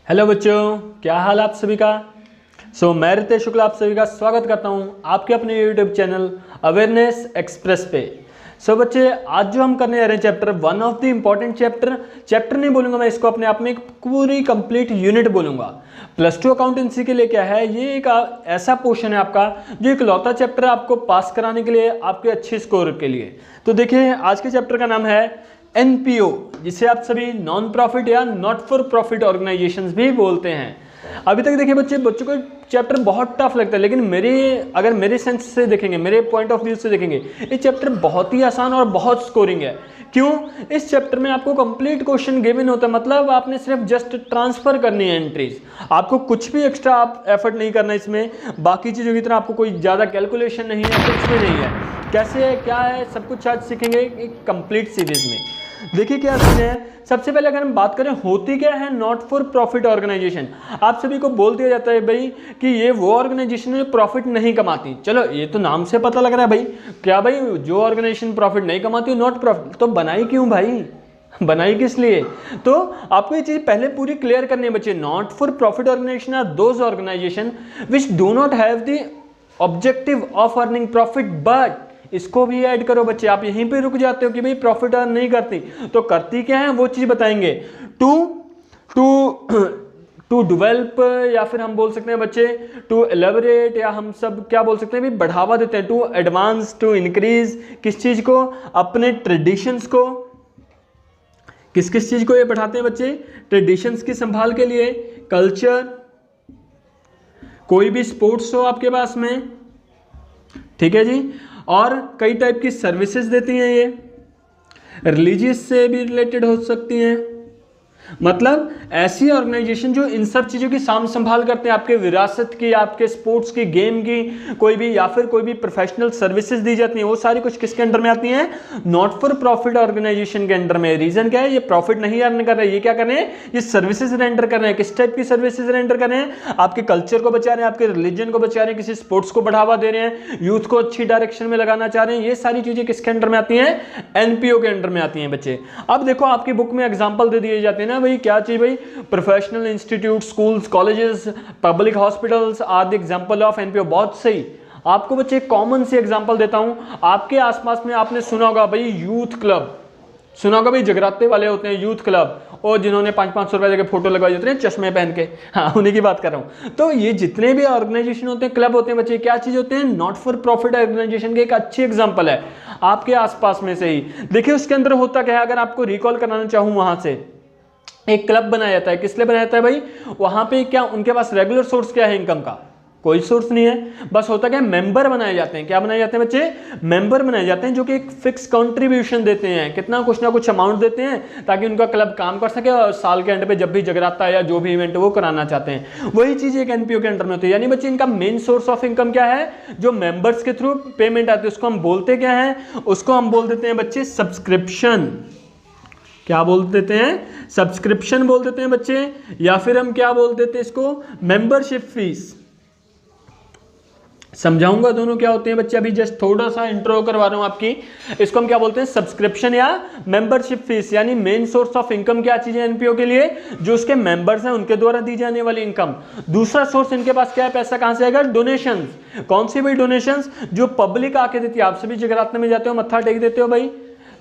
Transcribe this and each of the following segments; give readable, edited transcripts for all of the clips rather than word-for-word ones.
Hello बच्चों, क्या हाल आप सभी का। मैं रितेश शुक्ला आप सभी का स्वागत करता हूं आपके अपने यूट्यूब चैनल अवेयरनेस एक्सप्रेस पे। बच्चे, आज जो हम करने जा रहे हैं chapter one of the important chapter नहीं बोलूंगा मैं इसको, अपने आप में एक पूरी कंप्लीट यूनिट बोलूंगा। प्लस टू अकाउंटेंसी के लिए क्या है, ये एक ऐसा पोर्शन है आपका जो एक लौता चैप्टर है आपको पास कराने के लिए, आपके अच्छे स्कोर के लिए। तो देखिए, आज के चैप्टर का नाम है एनपीओ, जिसे आप सभी नॉन प्रॉफिट या नॉट फॉर प्रॉफिट ऑर्गेनाइजेशंस भी बोलते हैं। अभी तक देखिए बच्चों को चैप्टर बहुत टफ लगता है, लेकिन अगर मेरे सेंस से देखेंगे, मेरे पॉइंट ऑफ व्यू से देखेंगे, ये चैप्टर बहुत ही आसान और बहुत स्कोरिंग है। क्यों? इस चैप्टर में आपको कंप्लीट क्वेश्चन गिवन होता है, मतलब आपने सिर्फ जस्ट ट्रांसफर करनी है एंट्रीज, आपको कुछ भी एक्स्ट्रा आप एफर्ट नहीं करना इसमें। बाकी चीज़ों की तरह आपको कोई ज़्यादा कैलकुलेशन नहीं है, कुछ भी नहीं है। कैसे है, क्या है, सब कुछ आज सीखेंगे एक कंप्लीट सीरीज में। देखिए क्या सीन है। सबसे पहले अगर हम बात करें होती क्या है नॉट फॉर प्रॉफिट ऑर्गेनाइजेशन, आप सभी को बोल दिया जाता है भाई कि ये वो ऑर्गेनाइजेशन है प्रॉफिट नहीं कमाती। चलो, ये तो नाम से पता लग रहा है भाई, क्या भाई जो ऑर्गेनाइजेशन प्रॉफिट नहीं कमाती नॉट प्रॉफिट, तो बनाई क्यों भाई, बनाई किस लिए? तो आपको ये चीज पहले पूरी क्लियर करनी है बच्चे। Not for profit organisation are those organisation which do not have the objective of earning profit, but इसको भी ऐड करो बच्चे। आप यहीं पे रुक जाते हो कि भाई प्रॉफिट अर्न नहीं करती, तो करती क्या है वो चीज बताएंगे। टू डेवलप, या फिर हम बोल सकते हैं बच्चे टू एलेबरेट, या हम सब क्या बोल सकते हैं भाई, बढ़ावा देते हैं। टू एडवांस, टू इंक्रीज, किस चीज को? अपने ट्रेडिशंस को। किस किस चीज को ये बढ़ाते हैं बच्चे? ट्रेडिशंस की संभाल के लिए, कल्चर, कोई भी स्पोर्ट्स हो आपके पास में, ठीक है जी, और कई टाइप की सर्विसेज देती हैं ये, रिलीजियस से भी रिलेटेड हो सकती हैं। मतलब ऐसी ऑर्गेनाइजेशन जो इन सब चीज़ों की साम संभाल करते हैं, आपके विरासत की, आपके स्पोर्ट्स की, गेम की, कोई भी, या फिर कोई भी प्रोफेशनल सर्विसेज दी जाती हैं, वो सारी कुछ किसके अंडर में आती हैं? नॉट फॉर प्रॉफिट ऑर्गेनाइजेशन के अंडर में। रीजन क्या है? ये प्रॉफिट नहीं अर्न कर रहे हैं, ये क्या कर रहे हैं? ये सर्विसेज रेंडर कर रहे हैं। किस टाइप की सर्विसेज रेंडर कर रहे हैं? आपके कल्चर को बचा रहे हैं, आपके रिलीजन को बचा रहे हैं, किसी स्पोर्ट्स को बढ़ावा दे रहे हैं, यूथ को अच्छी डायरेक्शन में लगाना चाह रहे हैं। ये सारी चीजें किसके अंडर में आती हैं? एनपीओ के अंडर में आती हैं बच्चे। अब देखो, आपकी बुक में एग्जाम्पल दे दिए जाते हैं ना भाई, क्या चीज भाई? Professional institute, schools, colleges, public hospitals are the example of NPO. बहुत सही। आपको बच्चे कॉमन सी एग्जांपल देता हूं। आपके आसपास में आपने सुना होगा भाई यूथ क्लब, सुना होगा भाई, जगराते वाले होते हैं यूथ क्लब, और जिन्होंने 500-500 रुपए के फोटो लगवाए होते हैं चश्मे पहन के, हाँ उन्हीं की बात कर रहा हूं। तो ये जितने भी ऑर्गेनाइजेशन होते हैं, क्लब होते हैं बच्चे, क्या चीज होते हैं? नॉट फॉर प्रॉफिट ऑर्गेनाइजेशन के एक अच्छी एग्जांपल है आपके आसपास में से ही। देखिए उसके अंदर होता क्या है, अगर आपको रिकॉल कराना चाहूं, वहां से एक क्लब बनाया जाता है। किस लिए बनाया जाता है भाई? वहां पे क्या उनके पास रेगुलर सोर्स क्या है इनकम का? कोई सोर्स नहीं है। बस होता क्या है, मेंबर बनाए जाते हैं। क्या बनाए जाते हैं बच्चे? मेंबर बनाए जाते हैं, जो कि एक फिक्स कंट्रीब्यूशन देते हैं, कितना कुछ ना कुछ अमाउंट देते हैं, ताकि उनका क्लब काम कर सके, और साल के एंड पे जब भी जगराता या जो भी इवेंट वो कराना चाहते हैं, वही चीज एक एनपीओ के अंडर में होती है। यानी बच्चे इनका मेन सोर्स ऑफ इनकम क्या है? जो मेंबर्स के थ्रू पेमेंट आती है, उसको हम बोलते क्या है? उसको हम बोल देते हैं बच्चे सब्सक्रिप्शन। क्या बोल देते हैं? सब्सक्रिप्शन बोल देते हैं बच्चे, या फिर हम क्या बोल देते हैं इसको? Membership fees. समझाऊंगा दोनों क्या होते हैं बच्चे, अभी जस्ट थोड़ा सा इंट्रो करवा रहा हूं आपकी। इसको हम क्या बोलते हैं? सब्सक्रिप्शन या मेंबरशिप फीस। यानी मेन सोर्स ऑफ इनकम क्या चीज है एनपीओ के लिए? जो उसके मेंबर्स हैं उनके द्वारा दी जाने वाली इनकम। दूसरा सोर्स इनके पास क्या है? पैसा कहां से आएगा? डोनेशंस। कौन सी भाई? डोनेशंस जो पब्लिक आके देती है। आप सभी जगराते में जाते हो, मत्था टेक देते हो भाई,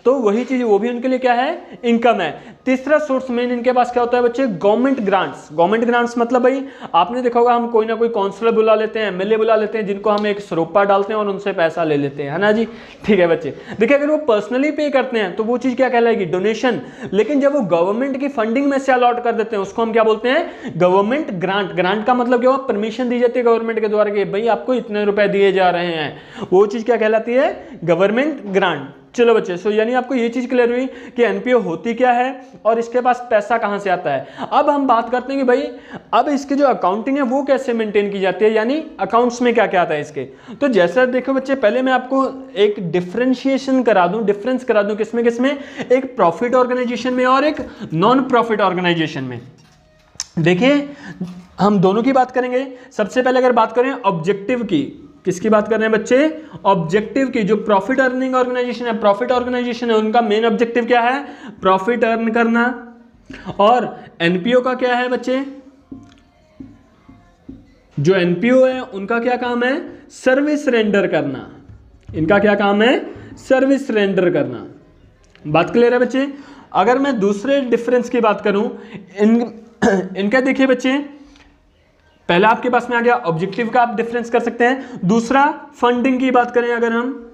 तो वही चीज, वो भी उनके लिए क्या है? इनकम है। तीसरा सोर्स मेन इनके पास क्या होता है बच्चे? Government grants. गवर्नमेंट ग्रांट्स मतलब भाई, आपने देखा होगा, हम कोई ना कोई काउंसलर बुला लेते हैं, एमएलए बुला लेते हैं, जिनको हम एक सरोपा डालते हैं और उनसे पैसा ले लेते हैं, है ना जी? ठीक है बच्चे। देखिए, अगर वो पर्सनली पे करते हैं तो वो चीज क्या कहलाएगी? डोनेशन। लेकिन जब वो गवर्नमेंट की फंडिंग में से अलॉट कर देते हैं, उसको हम क्या बोलते हैं? Government grant. ग्रांट का मतलब क्या हुआ? परमिशन दी जाती है गवर्नमेंट के द्वारा कि भाई आपको इतने रुपए दिए जा रहे हैं, वो चीज क्या कहलाती है? Government grant. चलो बच्चे, यानी आपको ये चीज क्लियर हुई कि एनपीओ होती क्या है और इसके पास पैसा कहां से आता है। अब हम बात करते हैं कि भाई अब इसकी जो अकाउंटिंग है वो कैसे मेंटेन की जाती है, यानी अकाउंट्स में क्या क्या आता है इसके। तो जैसा देखो बच्चे, पहले मैं आपको एक डिफरेंशिएशन करा दूं, डिफरेंस करा दूं किसमें किसमें, एक प्रॉफिट ऑर्गेनाइजेशन में और एक नॉन प्रॉफिट ऑर्गेनाइजेशन में। देखिए, हम दोनों की बात करेंगे। सबसे पहले अगर बात करें ऑब्जेक्टिव की, किसकी बात कर रहे हैं बच्चे? ऑब्जेक्टिव की। जो प्रॉफिट अर्निंग ऑर्गेनाइजेशन है, प्रॉफिट ऑर्गेनाइजेशन है, उनका मेन ऑब्जेक्टिव क्या है? प्रॉफिट अर्न करना। और एनपीओ का क्या है बच्चे? जो एनपीओ है उनका क्या काम है, सर्विस रेंडर करना। इनका क्या काम है, सर्विस रेंडर करना। बात क्लियर है बच्चे। अगर मैं दूसरे डिफरेंस की बात करूं, इनका देखिए बच्चे, पहला आपके पास में आ गया ऑब्जेक्टिव का, आप डिफरेंस कर सकते हैं। दूसरा फंडिंग की बात करें, अगर हम,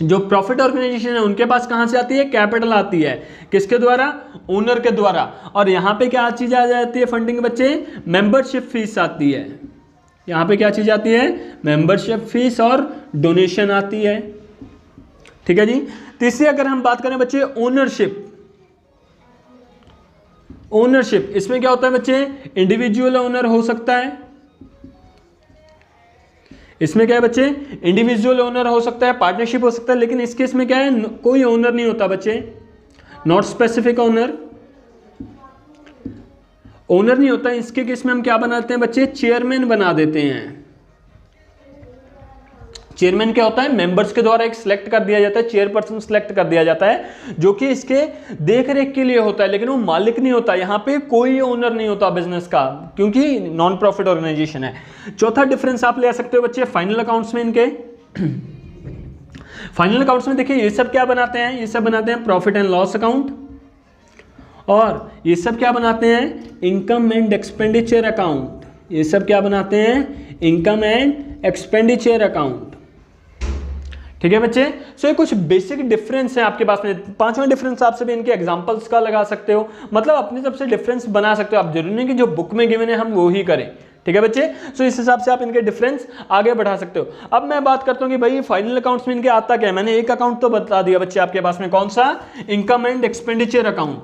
जो प्रॉफिट ऑर्गेनाइजेशन है उनके पास कहां से आती है, कैपिटल आती है, किसके द्वारा, ओनर के द्वारा। और यहां पे क्या चीज आ जाती है फंडिंग बच्चे, मेंबरशिप फीस आती है। यहां पे क्या चीज आती है, मेंबरशिप फीस और डोनेशन आती है। ठीक है जी। तीसरी अगर हम बात करें बच्चे, ओनरशिप। ओनरशिप इसमें क्या होता है बच्चे, इंडिविजुअल ओनर हो सकता है। इसमें क्या है बच्चे, इंडिविजुअल ओनर हो सकता है, पार्टनरशिप हो सकता है, लेकिन इस केस में क्या है, कोई ओनर नहीं होता बच्चे, नॉट स्पेसिफिक ओनर, ओनर नहीं होता। इसके केस में हम क्या बनाते हैं बच्चे, चेयरमैन बना देते हैं। चेयरमैन क्या होता है, मेंबर्स के द्वारा एक सिलेक्ट कर दिया जाता है, चेयरपर्सन सिलेक्ट कर दिया जाता है, जो कि इसके देख रेख के लिए होता है, लेकिन वो मालिक नहीं होता। यहाँ पे कोई ओनर नहीं होता बिजनेस का, क्योंकि नॉन प्रॉफिट ऑर्गेनाइजेशन है। चौथा डिफरेंस आप ले सकते हो बच्चे फाइनल अकाउंट्स में इनके। फाइनल अकाउंट्स में देखिए ये सब क्या बनाते हैं, ये सब बनाते हैं प्रॉफिट एंड लॉस अकाउंट, और ये सब क्या बनाते हैं, इनकम एंड एक्सपेंडिचर अकाउंट। ये सब क्या बनाते हैं, इनकम एंड एक्सपेंडिचर अकाउंट। ठीक है बच्चे। सो ये कुछ बेसिक डिफरेंस है आपके पास में। पांचवा डिफरेंस आप सभी इनके एग्जांपल्स का लगा सकते हो, मतलब अपनी तरफ से डिफरेंस बना सकते हो आप, जरूरी नहीं कि जो बुक में गिवन है हम वो ही करें। ठीक है बच्चे। सो इस हिसाब से आप इनके डिफरेंस आगे बढ़ा सकते हो। अब मैं बात करता हूं कि भाई फाइनल अकाउंट्स में इनके आता क्या है। मैंने एक अकाउंट तो बता दिया बच्चे आपके पास में, कौन सा, इनकम एंड एक्सपेंडिचर अकाउंट,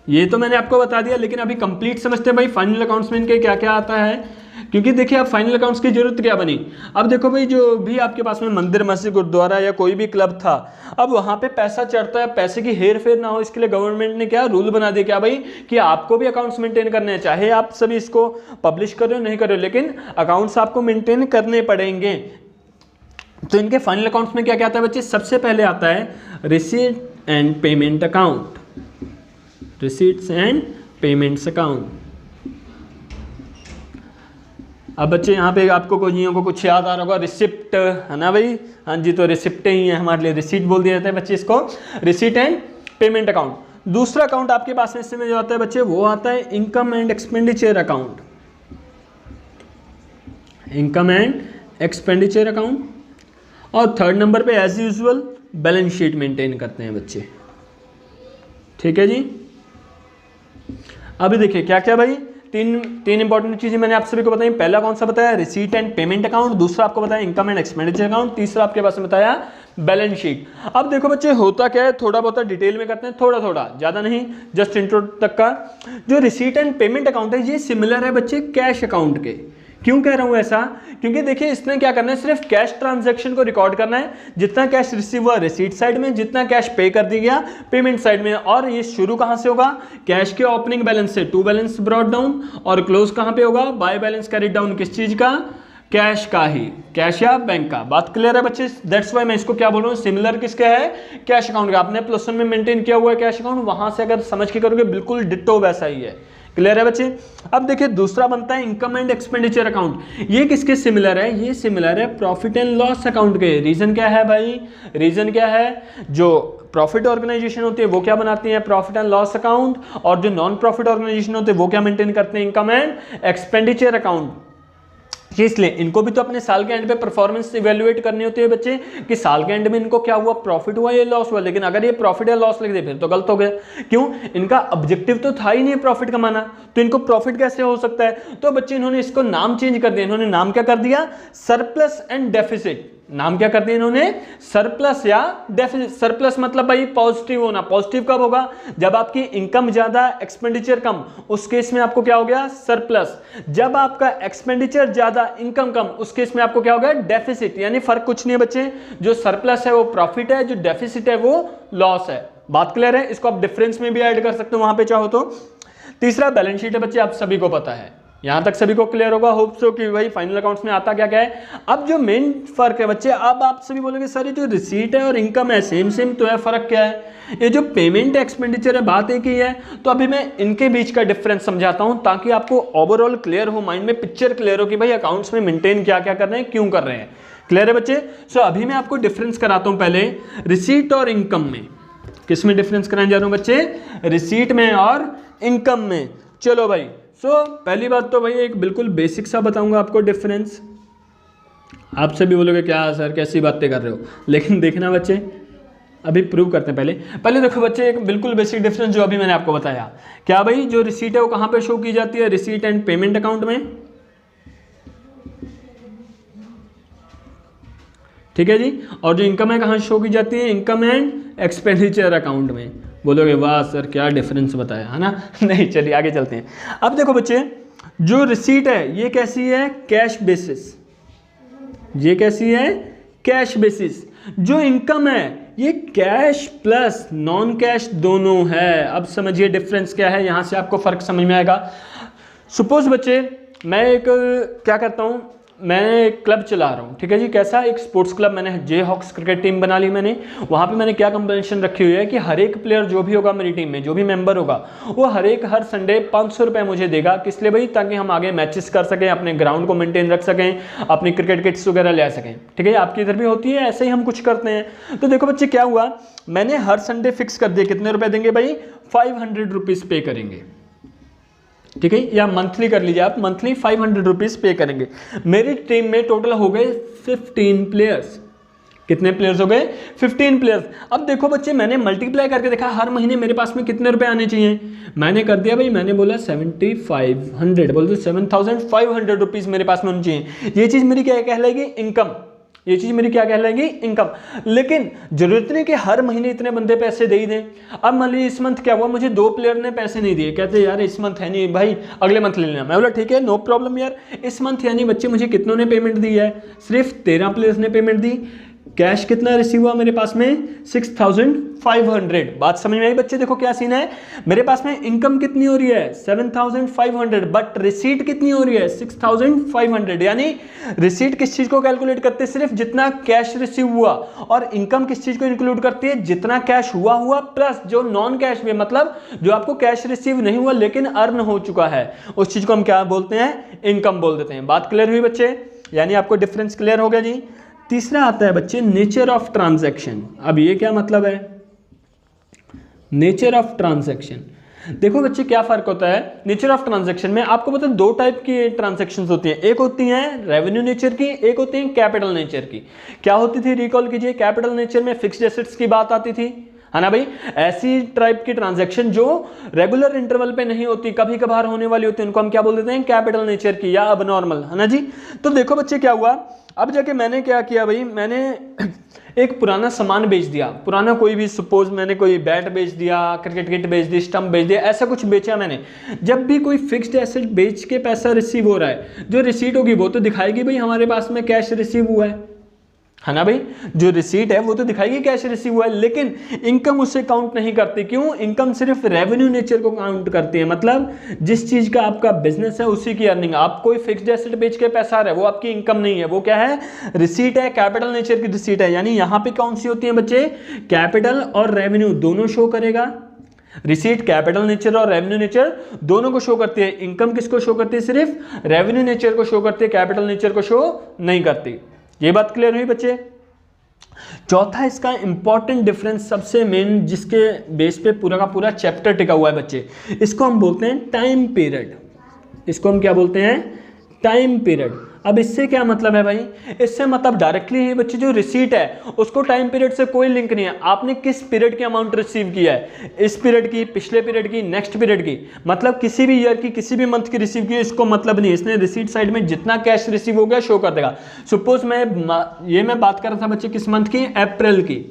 ये तो मैंने आपको बता दिया। लेकिन अभी कंप्लीट समझते हैं भाई फाइनल अकाउंट्स में इनके क्या क्या आता है, क्योंकि देखिए अब फाइनल अकाउंट्स की जरूरत क्या बनी। अब देखो भाई, जो भी आपके पास में मंदिर, मस्जिद, गुरुद्वारा या कोई भी क्लब था, अब वहां पे पैसा चढ़ता है, पैसे की हेर फेर ना हो, इसके लिए गवर्नमेंट ने क्या रूल बना दिया क्या भाई, कि आपको भी अकाउंट्स मेंटेन करने हैं, चाहे आप सभी इसको पब्लिश कर रहे हो नहीं कर रहे हो, लेकिन अकाउंट्स आपको मेंटेन करने पड़ेंगे। तो इनके फाइनल अकाउंट्स में क्या क्या आता है बच्चे, सबसे पहले आता है receipt and payment account, receipts and payments account. अब बच्चे यहाँ पे आपको कोइयों को कुछ याद आ रहा होगा, रिसिप्ट है ना भाई, हाँ जी, तो रिसिप्ट ही है हमारे लिए, रिसीट बोल दिया जाता है बच्चे इसको, रिसीट एंड पेमेंट अकाउंट। दूसरा अकाउंट आपके पास में इसमें जो आता है बच्चे, वो आता है income and expenditure account, income and expenditure account. और थर्ड नंबर पे as usual balance sheet maintain करते हैं बच्चे। ठीक है जी। अभी देखिए क्या क्या भाई, तीन इंपॉर्टेंट चीजें मैंने आप सभी को बताई। पहला कौन सा बताया, रिसीट एंड पेमेंट अकाउंट, दूसरा आपको बताया इनकम एंड एक्सपेंडिचर अकाउंट, तीसरा आपके पास में बताया बैलेंस शीट। अब देखो बच्चे होता क्या है, थोड़ा बहुत डिटेल में करते हैं, थोड़ा थोड़ा, ज्यादा नहीं, जस्ट इंट्रो तक का। जो रिसीट एंड पेमेंट अकाउंट है ये सिमिलर है बच्चे कैश अकाउंट के। क्यों कह रहा हूं ऐसा, क्योंकि देखिए इसने क्या करना है, सिर्फ कैश ट्रांजैक्शन को रिकॉर्ड करना है, जितना कैश रिसीव हुआ रिसीट साइड में, जितना कैश पे कर दिया गया पेमेंट साइड में। और ये शुरू कहां से होगा, कैश के ओपनिंग बैलेंस से, टू बैलेंस ब्रॉट डाउन, और क्लोज कहां पे होगा, बाय बैलेंस कैरिड डाउन, किस चीज का, कैश का ही, कैश या बैंक का। बात क्लियर है बच्चे, दैट्स वाई मैं इसको क्या बोल रहा हूँ, सिमिलर किसका है, कैश अकाउंट का। आपने प्लस वन में मेंटेन किया हुआ है कैश अकाउंट, वहां से अगर समझ के करोगे बिल्कुल डिट्टो वैसा ही है। क्लियर है बच्चे। अब देखिए दूसरा बनता है इनकम एंड एक्सपेंडिचर अकाउंट। ये किसके सिमिलर है, ये सिमिलर है प्रॉफिट एंड लॉस अकाउंट के। रीजन क्या है भाई, रीजन क्या है, जो प्रॉफिट ऑर्गेनाइजेशन होती है वो क्या बनाती है, प्रॉफिट एंड लॉस अकाउंट, और जो नॉन प्रॉफिट ऑर्गेनाइजेशन होते हैं वो क्या मेंटेन करते हैं, इनकम एंड एक्सपेंडिचर अकाउंट। इसलिए इनको भी तो अपने साल के एंड पे परफॉर्मेंस इवैल्यूएट करनी होती है बच्चे, कि साल के एंड में इनको क्या हुआ, प्रॉफिट हुआ या लॉस हुआ। लेकिन अगर ये प्रॉफिट या लॉस लिख दे फिर तो गलत हो गया। क्यों, इनका ऑब्जेक्टिव तो था ही नहीं प्रॉफिट कमाना, तो इनको प्रॉफिट कैसे हो सकता है। तो बच्चे इन्होंने इसको नाम चेंज कर दिया, इन्होंने नाम क्या कर दिया, सरप्लस एंड डेफिसिट। नाम क्या कर दिया इन्होंने, सरप्लस या डेफिसिट। सरप्लस मतलब भाई पॉजिटिव होना। पॉजिटिव कब होगा, जब आपकी इनकम ज्यादा एक्सपेंडिचर कम, उस केस में आपको क्या हो गया, सरप्लस। जब आपका एक्सपेंडिचर ज्यादा इनकम कम, उस केस में आपको क्या हो गया, डेफिसिट। यानी फर्क कुछ नहीं है बच्चे, जो सरप्लस है वो प्रॉफिट है, जो डेफिसिट है वो लॉस है। बात क्लियर है। इसको आप डिफरेंस में भी ऐड कर सकते हो वहां पे चाहो तो। तीसरा बैलेंस शीट है बच्चे, आप सभी को पता है यहाँ तक सभी को क्लियर होगा, होप सो कि भाई फाइनल अकाउंट्स में आता क्या क्या है। अब जो मेन फर्क है बच्चे, अब आप सभी बोलोगे सर ये जो रिसीट है और इनकम है सेम सेम तो है, फर्क क्या है? ये जो पेमेंट एक्सपेंडिचर है बात एक ही है। तो अभी मैं इनके बीच का डिफरेंस समझाता हूं ताकि आपको ओवरऑल क्लियर हो, माइंड में पिक्चर क्लियर हो कि भाई अकाउंट्स में मेंटेन क्या क्या कर रहे हैं, क्यों कर रहे हैं। क्लियर है बच्चे? सो अभी मैं आपको डिफरेंस कराता हूं पहले रिसीट और इनकम में। किस में डिफरेंस कराने जा रहा हूं बच्चे? रिसीट में और इनकम में। चलो भाई, सो पहली बात तो भाई एक बिल्कुल बेसिक सा बताऊंगा आपको डिफरेंस। आप सभी बोलोगे क्या सर कैसी बातें कर रहे हो, लेकिन देखना बच्चे अभी प्रूव करते हैं। पहले देखो बच्चे एक बिल्कुल बेसिक डिफरेंस जो अभी मैंने आपको बताया। क्या भाई जो रिसीट है वो कहां पे शो की जाती है? रिसीट एंड पेमेंट अकाउंट में, ठीक है जी। और जो इनकम है कहां शो की जाती है? इनकम एंड एक्सपेंडिचर अकाउंट में। बोलोगे वाह सर क्या डिफरेंस बताया, है ना? नहीं, चलिए आगे चलते हैं। अब देखो बच्चे जो रिसीट है ये कैसी है? Cash basis. ये कैसी है? Cash basis. जो इनकम है ये कैश प्लस नॉन कैश दोनों है। अब समझिए डिफरेंस क्या है, यहां से आपको फर्क समझ में आएगा। सपोज बच्चे मैं एक क्या करता हूं, मैं एक क्लब चला रहा हूँ, ठीक है जी। कैसा? एक स्पोर्ट्स क्लब, मैंने जे हॉक्स क्रिकेट टीम बना ली मैंने। वहाँ पे मैंने क्या कंपटीशन रखी हुई है कि हर एक प्लेयर जो भी होगा मेरी टीम में, जो भी मेंबर होगा, वो हर संडे 500 रुपये मुझे देगा। किस लिए भाई? ताकि हम आगे मैचेस कर सकें, अपने ग्राउंड को मेंटेन रख सकें, अपनी क्रिकेट किट्स वगैरह ले आ सकें, ठीक है। आपकी इधर भी होती है, ऐसे ही हम कुछ करते हैं। तो देखो बच्चे क्या हुआ, मैंने हर संडे फिक्स कर दिया कितने रुपये देंगे भाई? 500 रुपीज़ पे करेंगे, ठीक है। या मंथली कर लीजिए आप, मंथली 500 रुपीज़ पे करेंगे। मेरी टीम में टोटल हो गए 15 प्लेयर्स। कितने प्लेयर्स हो गए? 15 प्लेयर्स। अब देखो बच्चे मैंने मल्टीप्लाई करके देखा हर महीने मेरे पास में कितने रुपए आने चाहिए। मैंने कर दिया भाई, मैंने बोला 7500, बोल दो 7500 रुपीज़ मेरे पास में होनी चाहिए। ये चीज़ मेरी क्या कहलाएगी? इनकम। ये चीज़ मेरी क्या कहलाएगी? इनकम। लेकिन जरूरत नहीं कि हर महीने इतने बंदे पैसे दे ही दें। अब मान लीजिए इस मंथ क्या हुआ, मुझे 2 प्लेयर ने पैसे नहीं दिए, कहते यार इस मंथ है नहीं भाई, अगले मंथ ले लेना। मैं बोला ठीक है नो प्रॉब्लम यार, इस मंथ यानी बच्चे मुझे कितनों ने पेमेंट दी है? सिर्फ 13 प्लेयर्स ने पेमेंट दी। कैश कितना रिसीव हुआ मेरे पास में? 6500। बात समझ में आई बच्चे? देखो क्या सीन है, मेरे पास में इनकम कितनी हो रही है? 7500, बट रिसीट कितनी हो रही है? 6500। यानी रिसीट किस चीज को कैलकुलेट करते हैं? सिर्फ जितना कैश रिसीव हुआ। और इनकम किस चीज को इंक्लूड करती है? जितना कैश हुआ प्लस जो नॉन कैश में, मतलब जो आपको कैश रिसीव नहीं हुआ लेकिन अर्न हो चुका है, उस चीज को हम क्या बोलते हैं? इनकम बोल देते हैं। बात क्लियर हुई बच्चे? यानी आपको डिफरेंस क्लियर हो गया जी। तीसरा आता है बच्चे नेचर ऑफ ट्रांजैक्शन। अब ये क्या मतलब है? नेचर ऑफ ट्रांजैक्शन, देखो बच्चे क्या फर्क होता है नेचर ऑफ ट्रांजैक्शन में। आपको पता है 2 टाइप की ट्रांजैक्शंस होती हैं, एक होती हैं रेवेन्यू नेचर की, एक होती हैं कैपिटल नेचर की। क्या होती थी रिकॉल कीजिए? कैपिटल नेचर में फिक्स्ड एसेट्स की बात आती थी, है ना भाई। ऐसी टाइप की ट्रांजैक्शन जो रेगुलर इंटरवल पे नहीं होती, कभी कभार होने वाली होती है, उनको हम क्या बोल देते हैं? कैपिटल नेचर की या अबनॉर्मल, है ना जी। तो देखो बच्चे क्या हुआ, अब जाके मैंने क्या किया भाई, मैंने एक पुराना सामान बेच दिया। पुराना कोई भी, सपोज मैंने कोई बैट बेच दिया, क्रिकेट किट बेच दी, स्टंप बेच दिया, ऐसा कुछ बेचा मैंने। जब भी कोई फिक्स्ड एसेट बेच के पैसा रिसीव हो रहा है, जो रिसीट होगी वो तो दिखाएगी भाई हमारे पास में कैश रिसीव हुआ है ना भाई। जो रिसीट है वो तो दिखाएगी कैश रिसीव हुआ है, लेकिन इनकम उससे काउंट नहीं करती। क्यों? इनकम सिर्फ रेवेन्यू नेचर को काउंट करती है, मतलब जिस चीज का आपका बिजनेस है उसी की अर्निंग। आप कोई फिक्स्ड एसेट बेच के पैसा आ रहा है, वो आपकी इनकम नहीं है, वो क्या है? रिसीट है, कैपिटल नेचर की रिसीट है। यानी यहां पे कौन सी होती है बच्चे? कैपिटल और रेवेन्यू दोनों शो करेगा। रिसीट कैपिटल नेचर और रेवेन्यू नेचर दोनों को शो करती है। इनकम किसको शो करती है? सिर्फ रेवेन्यू नेचर को शो करती है, कैपिटल नेचर को शो नहीं करती। ये बात क्लियर हुई बच्चे? चौथा इसका इंपॉर्टेंट डिफरेंस, सबसे मेन, जिसके बेस पे पूरा का पूरा चैप्टर टिका हुआ है बच्चे, इसको हम बोलते हैं टाइम पीरियड। इसको हम क्या बोलते हैं? Time period. अब इससे क्या मतलब है भाई? इससे मतलब डायरेक्टली ही बच्चे जो रिसीट है उसको टाइम पीरियड से कोई लिंक नहीं है। आपने किस पीरियड की अमाउंट रिसीव किया है, इस पीरियड की, पिछले पीरियड की, नेक्स्ट पीरियड की, मतलब किसी भी ईयर की, किसी भी मंथ की रिसीव की, इसको मतलब नहीं। इसने रिसीट साइड में जितना कैश रिसीव हो गया शो कर देगा। सपोज मैं बात कर रहा था बच्चे किस मंथ की? अप्रैल की।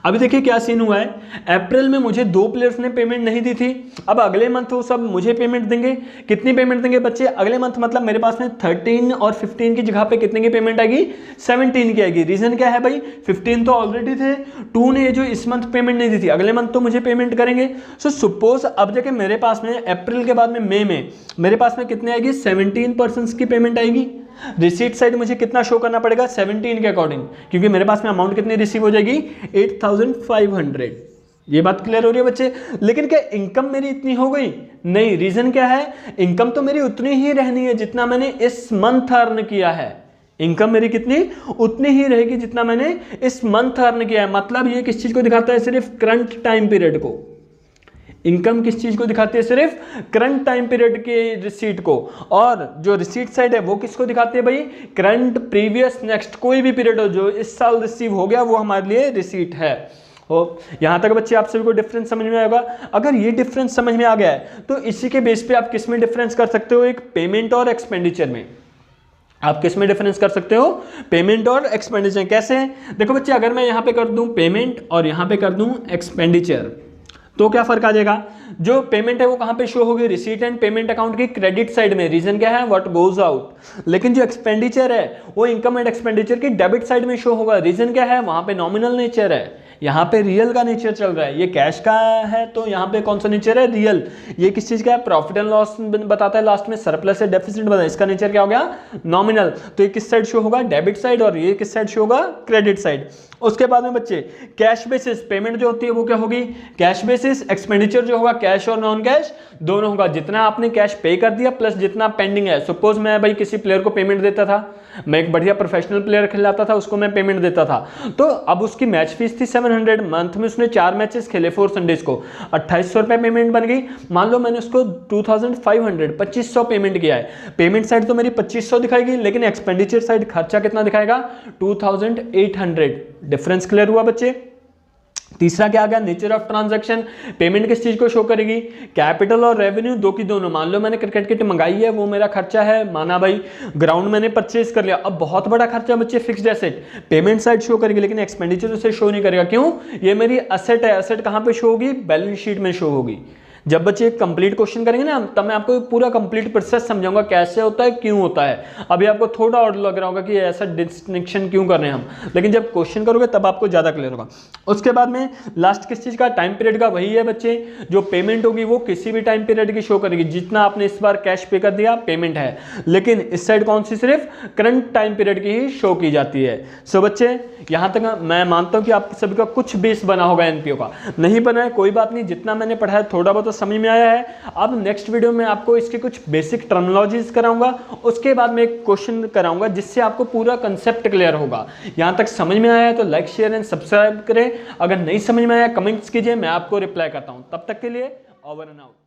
अभी देखिए क्या सीन हुआ है, अप्रैल में मुझे 2 प्लेयर्स ने पेमेंट नहीं दी थी, अब अगले मंथ वो सब मुझे पेमेंट देंगे। कितनी पेमेंट देंगे बच्चे अगले मंथ, मतलब मेरे पास में 13 और 15 की जगह पे कितने की पेमेंट आएगी, 17 की आएगी। रीजन क्या है भाई, 15 तो ऑलरेडी थे, 2 ने जो इस मंथ पेमेंट नहीं दी थी, अगले मंथ तो मुझे पेमेंट करेंगे। सो सपोज अब देखिए मेरे पास में अप्रैल के बाद में मई में मेरे पास में कितने आएगी, 17% की पेमेंट आएगी। रिसीट साइड मुझे कितना शो करना पड़ेगा, 17 के अकॉर्डिंग, क्योंकि मेरे पास में अमाउंट कितनी रिसीव हो जाएगी, 8500। ये बात क्लियर हो रही है बच्चे। लेकिन क्या इनकम मेरी इतनी हो गई, नहीं। रीजन क्या है, इनकम तो मेरी उतनी ही रहनी है जितना मैंने इस मंथ अर्न किया है। इनकम मेरी कितनी, उतनी ही रहेगी जितना मैंने इस मंथ अर्न किया है। मतलब ये किस चीज को दिखाता है, सिर्फ करंट टाइम पीरियड को। इनकम किस चीज को दिखाती है, सिर्फ करंट टाइम पीरियड के रिसीट को। और जो रिसीट साइड है वो किसको दिखाती है भाई, करंट, प्रीवियस, नेक्स्ट, कोई भी पीरियड हो जो इस साल रिसीव हो गया वो हमारे लिए रिसीट है। यहां तक बच्चे आप सभी को डिफरेंस समझ में आएगा। अगर ये डिफरेंस समझ में आ गया है तो इसी के बेस पे आप किस में डिफरेंस कर सकते हो, एक पेमेंट और एक्सपेंडिचर में। आप किस में डिफरेंस कर सकते हो, पेमेंट और एक्सपेंडिचर। कैसे, देखो बच्चे अगर मैं यहां पे कर दूं पेमेंट और यहां पे कर दूं एक्सपेंडिचर, तो क्या फर्क आ जाएगा। जो पेमेंट है वो कहां पे शो होगी, रिसीट एंड पेमेंट अकाउंट की क्रेडिट साइड में। रीजन क्या है, व्हाट गोज आउट। लेकिन जो एक्सपेंडिचर है वो इनकम एंड एक्सपेंडिचर की डेबिट साइड में शो होगा। रीजन क्या है, वहां पे नॉमिनल नेचर है, यहाँ पे रियल का नेचर चल रहा है। ये कैश का है तो यहाँ पे कौन सा नेचर है, रियल। ये किस चीज का है, प्रॉफिट एंड लॉस बताता है, लास्ट में सरप्लस है, डेफिसिट बताता है, इसका नेचर क्या हो गया, नॉमिनल। तो ये किस साइड शो होगा, डेबिट साइड, और ये किस साइड शो होगा, क्रेडिट साइड। उसके बाद में बच्चे कैश बेसिस पेमेंट जो होती है वो क्या होगी, कैश बेसिस। एक्सपेंडिचर जो होगा कैश और नॉन कैश दोनों होगा, जितना आपने कैश पे कर दिया प्लस जितना पेंडिंग है। सपोज मैं भाई किसी प्लेयर को पेमेंट देता था, मैं एक बढ़िया प्रोफेशनल प्लेयर खिलाता था, उसको मैं पेमेंट देता था, तो अब उसकी मैच फीस थी 700, मंथ में उसने 4 मैचेस खेले 4 संडेज को, 2800 रुपए पेमेंट बन गई। मान लो मैंने उसको 2500 2500 पेमेंट किया है, पेमेंट साइड तो मेरी 2500 दिखाएगी, लेकिन एक्सपेंडिचर साइड खर्चा कितना दिखाएगा, 2800। डिफरेंस क्लियर हुआ बच्चे। तीसरा क्या आ गया, नेचर ऑफ ट्रांजैक्शन। पेमेंट किस चीज को शो करेगी, कैपिटल और रेवेन्यू दो की दोनों। मान लो मैंने क्रिकेट किट मंगाई है, वो मेरा खर्चा है, माना भाई ग्राउंड मैंने परचेज कर लिया, अब बहुत बड़ा खर्चा बच्चे fixed asset, payment side show करेगी, लेकिन एक्सपेंडिचर उसे शो नहीं करेगा। क्यों, ये मेरी असेट है, असेट कहां पे शो होगी, बैलेंस शीट में शो होगी। जब बच्चे कंप्लीट क्वेश्चन करेंगे ना तब मैं आपको पूरा कंप्लीट प्रोसेस समझाऊंगा, कैसे होता है, क्यों होता है। अभी आपको थोड़ा और लग रहा होगा कि ऐसा डिस्टिंक्शन क्यों कर रहे हैं हम, लेकिन जब क्वेश्चन करोगे तब आपको ज्यादा क्लियर होगा। उसके बाद में लास्ट किस चीज का, टाइम पीरियड का। वही है बच्चे, जो पेमेंट होगी वो किसी भी टाइम पीरियड की शो करेगी, जितना आपने इस बार कैश पे कर दिया पेमेंट है, लेकिन इस साइड कौन सी, सिर्फ करंट टाइम पीरियड की ही शो की जाती है। सो बच्चे यहां तक मैं मानता हूं कि आप सभी का कुछ बेस बना होगा एनपीओ का, नहीं बना है कोई बात नहीं, जितना मैंने पढ़ा है थोड़ा बहुत समझ में आया है। अब नेक्स्ट वीडियो में आपको इसके कुछ बेसिक टर्मिनोलॉजीज कराऊंगा, उसके बाद में एक क्वेश्चन कराऊंगा जिससे आपको पूरा कंसेप्ट क्लियर होगा। यहां तक समझ में आया है तो लाइक शेयर एंड सब्सक्राइब करें, अगर नहीं समझ में आया कमेंट्स कीजिए, मैं आपको रिप्लाई करता हूं। तब तक के लिए ओवर एंड आउट।